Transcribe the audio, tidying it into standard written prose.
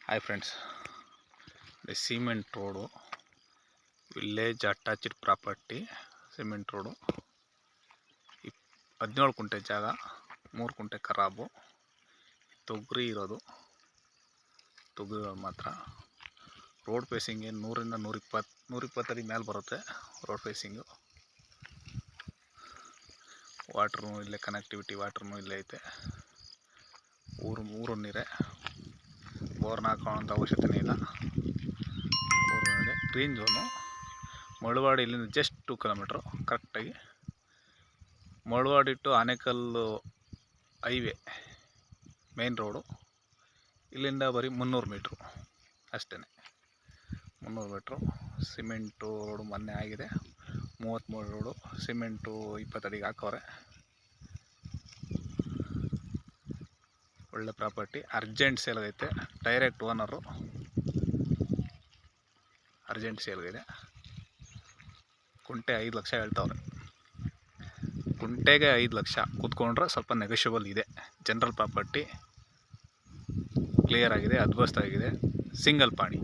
Hi friends, the cement road village attached property. Cement road 17 ಕುಂಟೆ ಜಾಗ, 3 ಕುಂಟೆ ಖರಾಬು. ತೊಗರಿ ಇರೋದು, ತೊಗರಿಗಳು ಮಾತ್ರ. ರೋಡ್ ಫೇಸಿಂಗ್ 100ರಿಂದ 120 ಅಡಿ ಮೇಲೆ ಬರುತ್ತೆ. ರೋಡ್ ಫೇಸಿಂಗು ವಾಟ್ರೂ ಇಲ್ಲೇ, ಕನೆಕ್ಟಿವಿಟಿ ವಾಟ್ರೂ ಇಲ್ಲೇ ಐತೆ. ಊರು ನೀರೇ, ಬೋರ್ನ ಹಾಕೋಂಥ ಅವಶ್ಯಕತೆ ಇಲ್ಲ. ಊರಿನಡೆ ಗ್ರೀನ್ ಝೋನು. ಮಳವಾಡಿ ಇಲ್ಲಿಂದ ಜಸ್ಟ್ 2 ಕಿಲೋಮೀಟ್ರು ಕರೆಕ್ಟಾಗಿ. Malavadi to Anekal highway main road. ಇಲ್ಲಿಂದ ಬರೀ 300 ಮೀಟ್ರು ಅಷ್ಟೇ. 300 ಮೀಟ್ರು. ಸಿಮೆಂಟು ರೋಡು ಮೊನ್ನೆ ಆಗಿದೆ. 33 ರೋಡು. ಸಿಮೆಂಟು 20 ಅಡಿಗೆ ಹಾಕವ್ರೆ. ಒಳ್ಳೆ ಪ್ರಾಪರ್ಟಿ. ಅರ್ಜೆಂಟ್ ಸೇಲ್ಗೈತೆ. Direct owner. ಅರ್ಜೆಂಟ್ ಸೇಲ್ಗಿದೆ. ಕುಂಟೆ 5 ಲಕ್ಷ ಹೇಳ್ತಾವ್ರೆ. ಕುಂಟೆಗೆ 5 ಲಕ್ಷ. ಕೂತ್ಕೊಂಡ್ರೆ ಸ್ವಲ್ಪ ನೆಗೋಷಿಯಬಲ್ ಇದೆ. ಜನರಲ್ ಪ್ರಾಪರ್ಟಿ ಕ್ಲಿಯರ್ ಆಗಿದೆ, ಅದ್ಭುತವಾಗಿದೆ. ಸಿಂಗಲ್ ಪಾಣಿ.